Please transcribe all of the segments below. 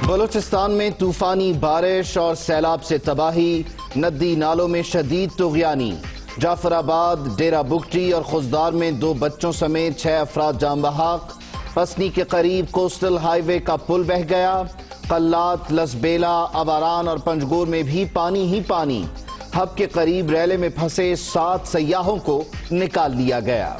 بلوچستان میں طوفانی بارش اور سیلاب سے تباہی، ندی نالوں میں شدید طغیانی۔ جعفر آباد، ڈیرہ بگٹی اور خضدار میں 2 بچوں سمیت 6 افراد جاں بحق۔ پسنی کے قریب کوسٹل ہائی وے کا پل بہہ گیا۔ قلات، لسبیلا، آباران اور پنجگور میں بھی پانی ہی پانی۔ ہب کے قریب ریلے میں پھنسے 7 سیاحوں کو نکال لیا گیا۔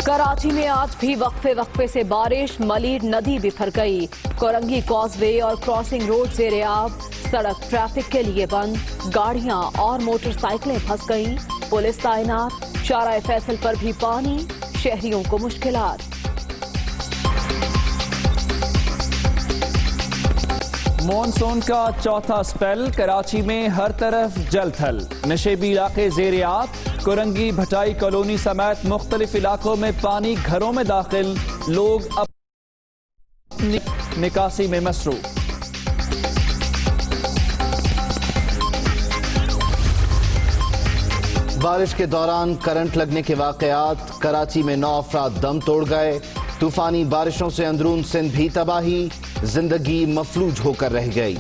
کراچی میں آج بھی وقفے سے بارش، ملیر ندی بکھر گئی۔ کورنگی کاز وے اور کراسنگ روڈ زیر آب، سڑک ٹریفک کے لیے بند، گاڑیاں اور موٹر سائیکلیں پھنس گئیں۔ پولیس تعینات، شارع فیصل پر بھی پانی، شہریوں کو مشکلات۔ مونسون کا چوتھا سپیل، کراچی میں ہر طرف جل تھل، نشیبی علاقے زیر آب، کورنگی بھٹائی کالونی سمیت مختلف علاقوں میں پانی گھروں میں داخل، لوگ اپنی نکاسی میں مصروف۔ بارش کے دوران کرنٹ لگنے کے واقعات، کراچی میں 9 افراد دم توڑ گئے۔ طوفانی بارشوں سے اندرون سندھ بھی تباہی، زندگی مفلوج ہو کر رہ گئی۔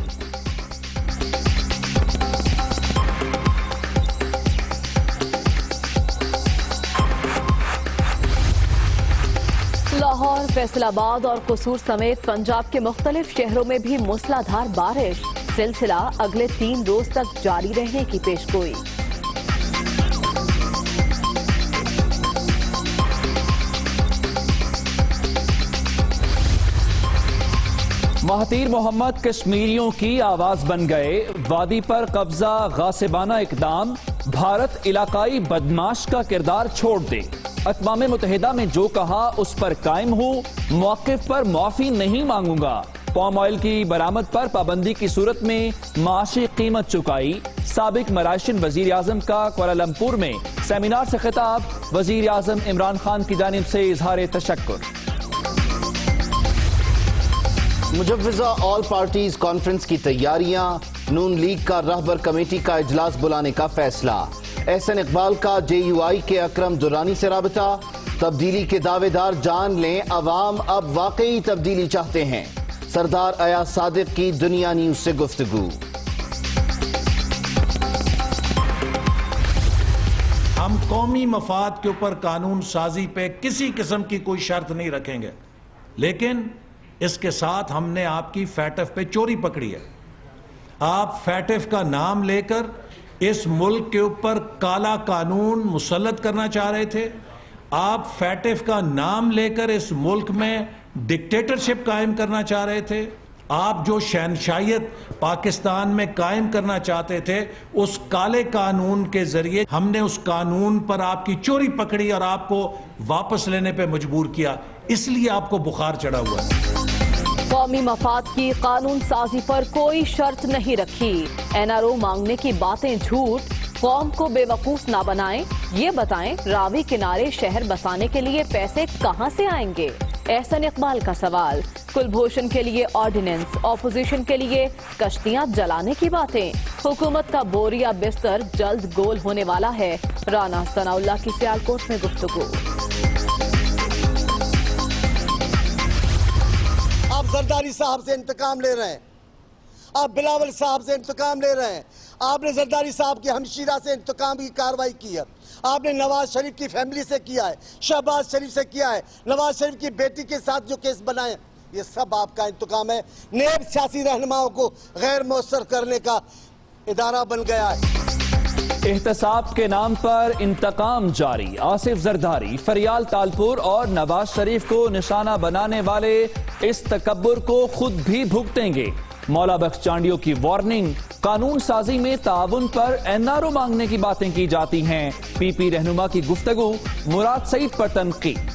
لاہور، فیصل آباد اور قصور سمیت پنجاب کے مختلف شہروں میں بھی موسلادھار بارش، سلسلہ اگلے 3 روز تک جاری رہنے کی پیشگوئی۔ مہاتیر محمد کشمیریوں کی آواز بن گئے، وادی پر قبضہ غاصبانہ اقدام، بھارت علاقائی بدماش کا کردار چھوڑ دے، اقوام متحدہ میں جو کہا اس پر قائم ہوں، موقف پر معافی نہیں مانگوں گا، پام آئل کی برآمد پر پابندی کی صورت میں معاشی قیمت چکائی، سابق مرائشن وزیر اعظم کا کوالالمپور میں سیمینار سے خطاب، وزیر اعظم عمران خان کی جانب سے اظہار تشکر۔ مجوزہ آل پارٹیز کانفرنس کی تیاریاں، نون لیگ کا رہبر کمیٹی کا اجلاس بلانے کا فیصلہ، احسن اقبال کا JUI کے اکرم درانی سے رابطہ، تبدیلی کے دعوے دار جان لیں، عوام اب واقعی تبدیلی چاہتے ہیں، سردار ایاز صادق کی دنیا نیوز سے گفتگو۔ ہم قومی مفاد کے اوپر قانون سازی پہ کسی قسم کی کوئی شرط نہیں رکھیں گے، لیکن اس کے ساتھ ہم نے آپ کی فیٹف پہ چوری پکڑی ہے۔ آپ فیٹف کا نام لے کر اس ملک کے اوپر کالا قانون مسلط کرنا چاہ رہے تھے، آپ فیٹف کا نام لے کر اس ملک میں ڈکٹیٹرشپ قائم کرنا چاہ رہے تھے، آپ جو شہنشاہیت پاکستان میں قائم کرنا چاہتے تھے، اس کالے قانون کے ذریعے ہم نے اس قانون پر آپ کی چوری پکڑی اور آپ کو واپس لینے پہ مجبور کیا، اس لیے آپ کو بخار چڑھا ہوا ہے۔ قومی مفاد کی قانون سازی پر کوئی شرط نہیں رکھی، NRO مانگنے کی باتیں جھوٹ، قوم کو بے وقوف نہ بنائیں، یہ بتائیں راوی کنارے شہر بسانے کے لیے پیسے کہاں سے آئیں گے؟ احسن اقبال کا سوال، کلبھوشن کے لیے آرڈیننس، اپوزیشن کے لیے کشتیاں جلانے کی باتیں، حکومت کا بوریا بستر جلد گول ہونے والا ہے، رانا ثناء اللہ کی سیالکوٹ میں گفتگو۔ آپ زرداری صاحب سے انتقام لے رہے ہیں، آپ بلاول صاحب سے انتقام لے رہے ہیں، آپ نے زرداری صاحب کی ہمشیرہ سے انتقام کی کارروائی کی ہے، آپ نے نواز شریف کی فیملی سے کیا ہے، شہباز شریف سے کیا ہے، نواز شریف کی بیٹی کے ساتھ جو کیس بنائے، یہ سب آپ کا انتقام ہے۔ نیب سیاسی رہنماؤں کو غیر مؤثر کرنے کا ادارہ بن گیا ہے۔ احتساب کے نام پر انتقام جاری، آصف زرداری، فریال تالپور اور نواز شریف کو نشانہ بنانے والے اس تکبر کو خود بھی بھگتیں گے۔ مولا بخش چانڈیوں کی وارننگ، قانون سازی میں تعاون پر NRO مانگنے کی باتیں کی جاتی ہیں، PP رہنما کی گفتگو، مراد سعید پر تنقید۔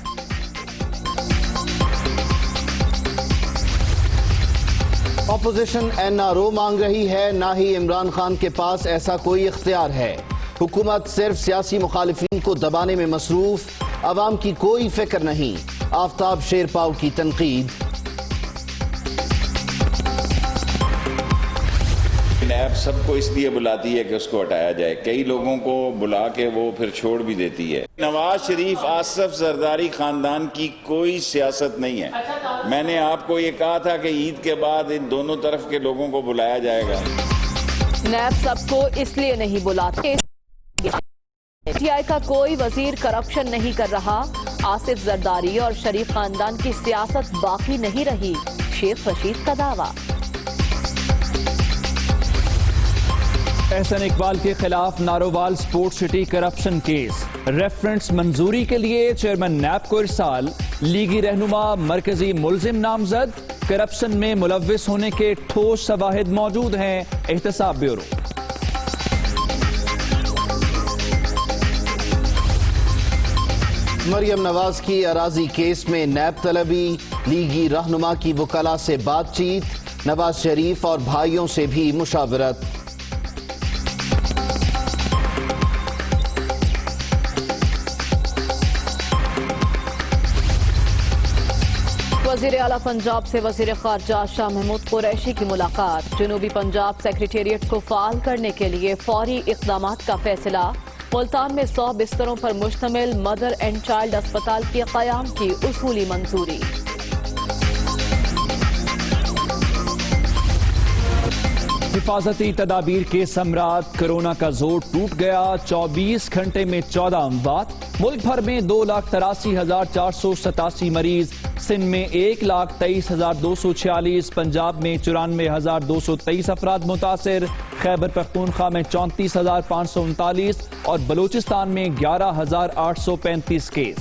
اپوزیشن NRO مانگ رہی ہے، نہ ہی عمران خان کے پاس ایسا کوئی اختیار ہے، حکومت صرف سیاسی مخالفین کو دبانے میں مصروف، عوام کی کوئی فکر نہیں، آفتاب شیر پاؤ کی تنقید۔ سب کو اس لیے بلاتی ہے کہ اس کو ہٹایا جائے. کئی لوگوں کو بلا کے وہ پھر چھوڑ بھی دیتی ہے. نواز شریف آصف زرداری خاندان کی کوئی سیاست نہیں ہے. میں نے آپ کو یہ کہا تھا کہ عید کے بعد ان دونوں طرف کے لوگوں کو بلایا جائے گا. نیب سب کو اس لیے نہیں بلاتے. پی ٹی آئی کا کوئی وزیر کرپشن نہیں کر رہا. آصف زرداری اور شریف خاندان کی سیاست باقی نہیں رہی. شیخ رشید کا دعویٰ. احسن اقبال کے خلاف Narowal support city corruption case. Reference منظوری کے لیے چیئرمین نیب کو ارسال. لیگی رہنما مرکزی ملزم نامزد. کرپشن میں ملوث ہونے کے ٹھوس شواہد موجود ہیں. احتساب بیورو. مریم نواز کی اراضی کیس میں نیب طلبی. لیگی رہنما کی وکلاء سے بات چیت. نواز شریف اور بھائیوں سے بھی مشاورت. وزیر اعلیٰ پنجاب سے وزیر خارجہ شاہ محمود قریشی کی ملاقات. جنوبی پنجاب سیکریٹریٹ کو فعال کرنے کے لیے فوری اقدامات کا فیصلہ. ملتان میں 100 بستروں پر مشتمل مدر اینڈ چائلڈ اسپتال کے قیام کی اصولی منظوری. حفاظتی تدابیر کے ثمرات. کرونا کا زور ٹوٹ گیا. 24 گھنٹے میں 14 اموات. ملک بھر میں 2,83,487 مریض. سندھ میں 1,23,246. پنجاب میں 94,223 افراد متاثر. خیبر پختونخوا میں 34,539 اور بلوچستان میں 11,835 کیس.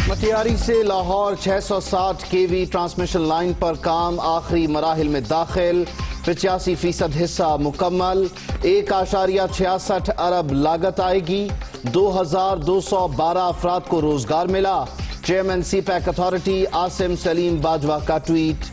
مٹیاری سے لاہور 660 kV ٹرانسمیشن لائن پر کام آخری مراحل میں داخل. 85% حصہ مکمل. 1.66 ارب لاگت آئے گی. 2,212 افراد کو روزگار ملا. Chairman CPEC authority Asim Saleem Bajwa کا ٹویٹ.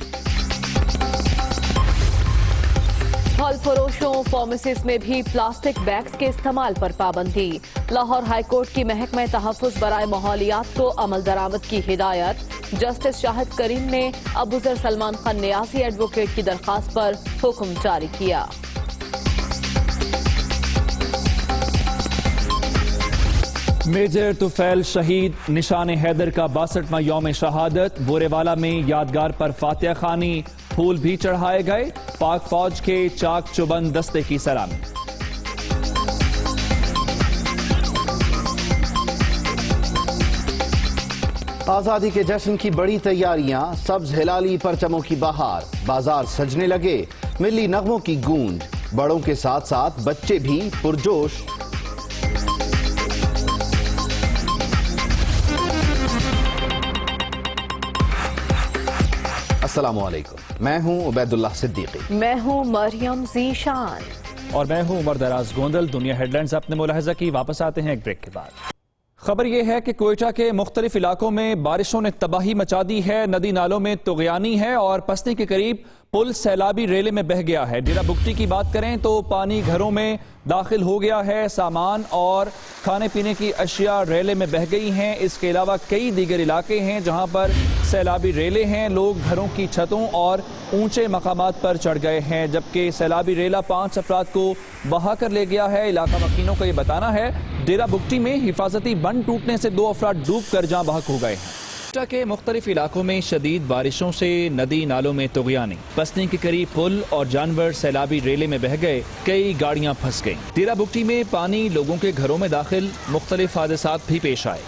پھل فروشوں فارمیسیز میں بھی پلاسٹک بیگز کے استعمال پر پابندی. لاہور ہائی کورٹ کی محکمہ تحفظ برائے ماحولیات کو عمل درآمد کی ہدایت. جسٹس شاہد کریم نے ابوذر سلمان خان نیازی ایڈوکیٹ کی درخواست پر حکم جاری کیا. میجر طفیل شہید. نشان حیدر کا 62واں یوم شہادت. بورے والا میں یادگار پر فاتحہ خوانی. پھول بھی چڑھائے گئے. پاک فوج کے چاک چوبند دستے کی سلامی. آزادی کے جشن کی بڑی تیاریاں. سبز ہلالی پرچموں کی بہار. بازار سجنے لگے. ملی نغموں کی گونج. بڑوں کے ساتھ ساتھ بچے بھی پرجوش. السلام علیکم. میں ہوں عبید اللہ صدیقی. میں ہوں مریم ذیشان. اور میں ہوں عمر دراز گوندل. دنیا ہیڈ لائنز اپنے ملاحظہ کی. واپس آتے ہیں ایک بریک کے بعد. خبر یہ ہے کہ کوئٹہ کے مختلف علاقوں میں بارشوں نے تباہی مچا دی ہے. ندی نالوں میں طغیانی ہے اور پستی کے قریب پل سیلابی ریلے میں بہہ گیا ہے. ڈیرہ بگٹی کی بات کریں تو پانی گھروں میں داخل ہو گیا ہے. سامان اور کھانے پینے کی اشیاء ریلے میں بہہ گئی ہیں. اس کے علاوہ کئی دیگر علاقے ہیں جہاں پر سیلابی ریلے ہیں. لوگ گھروں کی چھتوں اور اونچے مقامات پر چڑھ گئے ہیں جبکہ سیلابی ریلا 5 افراد کو بہا کر لے گیا ہے. علاقہ مکینوں کا یہ بتانا ہے ڈیرہ بگٹی میں حفاظتی بند ٹوٹنے سے 2 افراد ڈوب کر جاں بحق ہو گئے ہیں. کوئٹہ کے مختلف علاقوں میں شدید بارشوں سے ندی نالوں میں طغیانی. پستی کے قریب پل اور جانور سیلابی ریلے میں بہہ گئے. کئی گاڑیاں پھنس گئیں. ڈیرہ بگٹی میں پانی لوگوں کے گھروں میں داخل. مختلف حادثات بھی پیش آئے.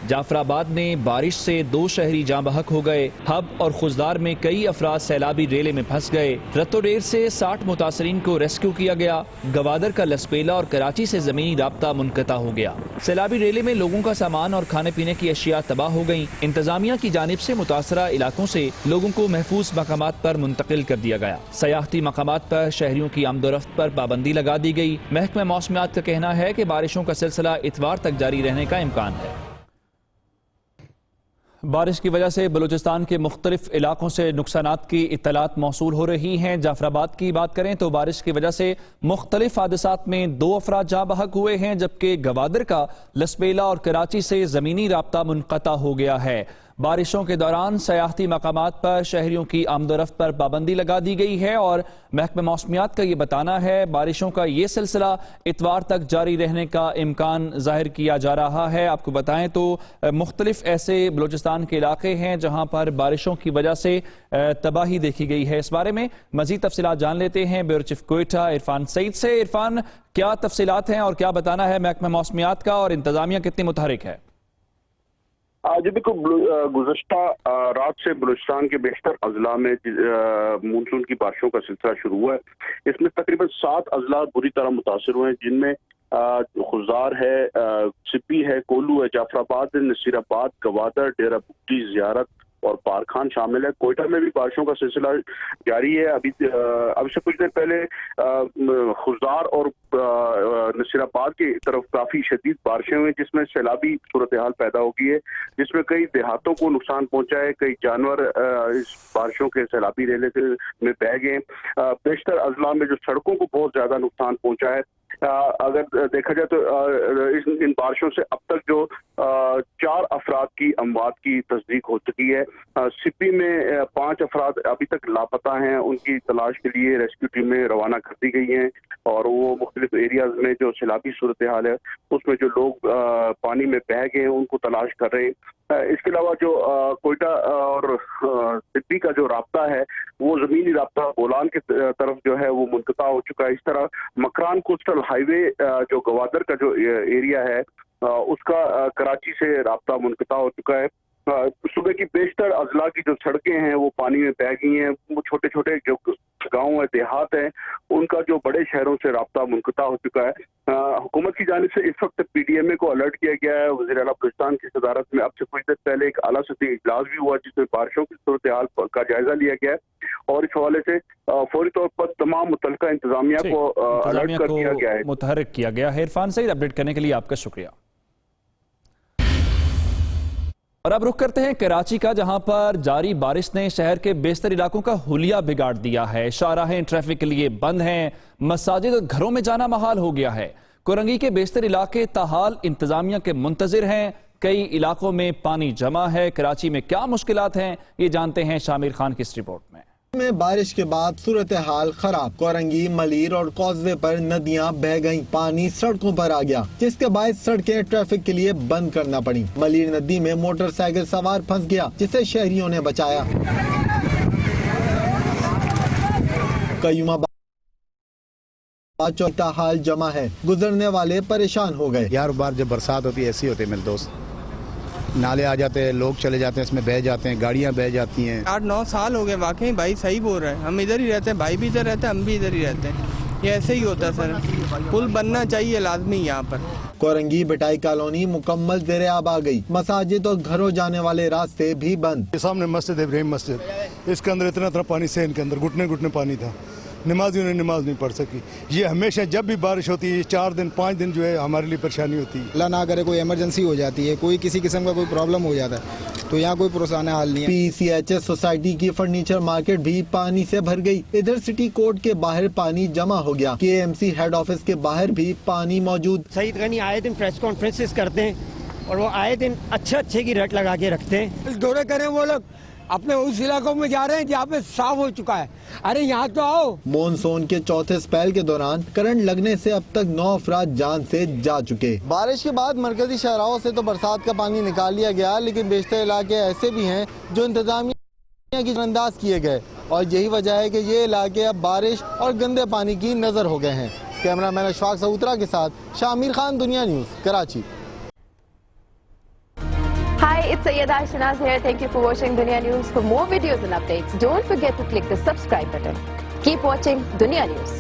جعفر آباد میں بارش سے 2 شہری جاں بحق ہو گئے. ہب اور خزدار میں کئی افراد سیلابی ریلے میں پھنس گئے. رتو ڈیر سے 60 متاثرین کو ریسکیو کیا گیا. گوادر کا لسپیلا اور کراچی سے زمینی رابطہ منقطع ہو گیا. سیلابی ریلے میں لوگوں کا سامان اور کھانے پینے کی اشیاء تباہ ہو گئیں. انتظامیہ کی جانب سے متاثرہ علاقوں سے لوگوں کو محفوظ مقامات پر منتقل کر دیا گیا. سیاحتی مقامات پر شہریوں کی آمد و رفت پر پابندی لگا دی گئی. محکمہ موسمیات کا کہنا ہے کہ بارشوں کا سلسلہ اتوار تک جاری رہنے کا امکان ہے. بارش کی وجہ سے بلوچستان کے مختلف علاقوں سے نقصانات کی اطلاعات موصول ہو رہی ہیں۔ جعفر آباد کی بات کریں تو بارش کی وجہ سے مختلف حادثات میں 2 افراد جاں بحق ہوئے ہیں، جبکہ گوادر کا لسبیلا اور کراچی سے زمینی رابطہ منقطع ہو گیا ہے۔ بارشوں کے دوران سیاحتی مقامات پر شہریوں کی آمد و رفت پر پابندی لگا دی گئی ہے، اور محکمہ موسمیات کا یہ بتانا ہے بارشوں کا یہ سلسلہ اتوار تک جاری رہنے کا امکان ظاہر کیا جا رہا ہے۔ آپ کو بتائیں تو مختلف ایسے بلوچستان کے علاقے ہیں جہاں پر بارشوں کی وجہ سے تباہی دیکھی گئی ہے۔ اس بارے میں مزید تفصیلات جان لیتے ہیں بیورو چیف کوئٹہ عرفان سعید سے۔ عرفان، کیا تفصیلات ہیں اور کیا بتانا ہے محکمہ موسمیات کا، اور انتظامیہ کتنی متحرک ہے؟ جی دیکھو، گزشتہ رات سے بلوچستان کے بیشتر اضلاع میں مونسون کی بارشوں کا سلسلہ شروع ہوا ہے۔ اس میں تقریباً 7 اضلاع بری طرح متاثر ہوئے ہیں، جن میں خزار ہے، سپی ہے، کولو ہے، جعفر آباد، نصیر آباد، گوادر، ڈیرہ بگٹی، زیارت اور پارکھان شامل ہے۔ کوئٹہ میں بھی بارشوں کا سلسلہ جاری ہے۔ ابھی سے کچھ دیر پہلے خزار اور نصیر آباد کی طرف کافی شدید بارشیں ہوئی، جس میں سیلابی صورتحال پیدا ہو گئی ہے، جس میں کئی دیہاتوں کو نقصان پہنچا ہے، کئی جانور اس بارشوں کے سیلابی ریلے میں بہہ گئے۔ بیشتر اضلاع میں جو سڑکوں کو بہت زیادہ نقصان پہنچا ہے۔ اگر دیکھا جائے تو ان بارشوں سے اب تک جو 4 افراد کی اموات کی تصدیق ہو چکی ہے۔ سپی میں 5 افراد ابھی تک لاپتہ ہیں، ان کی تلاش کے لیے ریسکیو ٹیمیں روانہ کر دی گئی ہیں، اور وہ مختلف ایریاز میں جو سیلابی صورتحال ہے اس میں جو لوگ پانی میں بہہ گئے ہیں ان کو تلاش کر رہے ہیں۔ اس کے علاوہ جو کوئٹہ اور سپی کا جو رابطہ ہے وہ زمینی رابطہ بولان کی طرف جو ہے وہ منقطع ہو چکا ہے۔ اس طرح مکران کوسٹل ہائی وے جو گوادر کا جو ایریا ہے اس کا کراچی سے رابطہ منقطع ہو چکا ہے۔ صوبے کی بیشتر اضلاع کی جو سڑکیں ہیں وہ پانی میں بہہ گئی ہیں۔ وہ چھوٹے چھوٹے جو گاؤں ہیں، دیہات ہیں، ان کا جو بڑے شہروں سے رابطہ منقطع ہو چکا ہے۔ حکومت کی جانب سے اس وقت پی ڈی ایم اے کو الرٹ کیا گیا ہے۔ وزیر اعلیٰ بلوچستان کی صدارت میں اب سے کچھ دیر پہلے ایک اعلیٰ سطحی اجلاس بھی ہوا، جس میں بارشوں کی صورتحال کا جائزہ لیا گیا ہے، اور اس حوالے سے فوری طور پر تمام متعلقہ انتظامیہ کو الرٹ کر دیا گیا ہے، متحرک کیا گیا ہے۔ عرفان سعید، اپڈیٹ کرنے کے لیے آپ کا شکریہ۔ اور اب رخ کرتے ہیں کراچی کا، جہاں پر جاری بارش نے شہر کے بیشتر علاقوں کا حلیہ بگاڑ دیا ہے۔ شاہراہیں ٹریفک کے لیے بند ہیں، مساجد اور گھروں میں جانا محال ہو گیا ہے۔ کورنگی کے بیشتر علاقے تاحال انتظامیہ کے منتظر ہیں، کئی علاقوں میں پانی جمع ہے۔ کراچی میں کیا مشکلات ہیں، یہ جانتے ہیں شامر خان کی اس رپورٹ میں۔ بارش کے بعد صورتحال خراب، کورنگی، ملیر اور کوزوے پر ندیاں بہہ گئیں، پانی سڑکوں پر آ گیا، جس کے باعث سڑکیں ٹریفک کے لیے بند کرنا پڑی۔ ملیر ندی میں موٹر سائیکل سوار پھنس گیا، جسے شہریوں نے بچایا۔ قیوم آباد چوتھا حال جمع ہے، گزرنے والے پریشان ہو گئے۔ یار بار جب برسات ہوتی ہے ایسی ہوتی ہے میرے دوست، نالے آ جاتے ہیں، لوگ چلے جاتے ہیں، اس میں بہہ جاتے ہیں، گاڑیاں بہہ جاتی ہیں۔ 8-9 سال ہو گئے، واقعی بھائی صحیح بول رہے ہیں، ہم ادھر ہی رہتے ہیں، بھائی بھی ادھر رہتے ہیں، ہم بھی ادھر ہی رہتے ہیں، یہ ایسے ہی ہوتا ہے سر۔ پل بننا چاہیے لازمی یہاں پر۔ کورنگی بٹائی کالونی مکمل زیر آب آ گئی، مساجد اور گھروں جانے والے راستے بھی بند۔ سامنے مسجد ابراہیم مسجد، اس کے اندر اتنا پانی سین کے اندر گھٹنے گھٹنے پانی تھا، نمازیوں نے نماز نہیں پڑھ سکی۔ یہ ہمیشہ جب بھی بارش ہوتی ہے 4 دن 5 دن جو ہے ہمارے لیے پریشانی ہوتی ہے۔ اللہ نہ کرے کوئی ایمرجنسی ہو جاتی ہے، کوئی کسی قسم کا کوئی پرابلم ہو جاتا ہے تو یہاں کوئی پرسانہ حال نہیں ہے۔ پی سی ایچ ایس سوسائٹی کی فرنیچر مارکیٹ بھی پانی سے بھر گئی، ادھر سٹی کورٹ کے باہر پانی جمع ہو گیا، کے ایم سی ہیڈ آفس کے باہر بھی پانی موجود۔ سعید غنی آئے دن پریس کانفرنسز کرتے ہیں اور وہ آئے دن اچھے کی رٹ لگا کے رکھتے ہیں۔ دورے کریں وہ لوگ اپنے اس علاقوں میں جا رہے ہیں جہاں پہ صاف ہو چکا ہے، ارے یہاں تو آؤ۔ مونسون کے چوتھے سپیل کے دوران کرنٹ لگنے سے اب تک 9 افراد جان سے جا چکے۔ بارش کے بعد مرکزی شاہراہوں سے تو برسات کا پانی نکال لیا گیا، لیکن بیشتر علاقے ایسے بھی ہیں جو انتظامیہ کی انداز کیے گئے، اور یہی وجہ ہے کہ یہ علاقے اب بارش اور گندے پانی کی نظر ہو گئے ہیں۔ کیمرہ مین اشفاق سعودرہ کے ساتھ شامر خان، دنیا news, Karachi. Hi, it's Sayyeda Shanaz here. Thank you for watching Dunya News. For more videos and updates, don't forget to click the subscribe button. Keep watching Dunya News.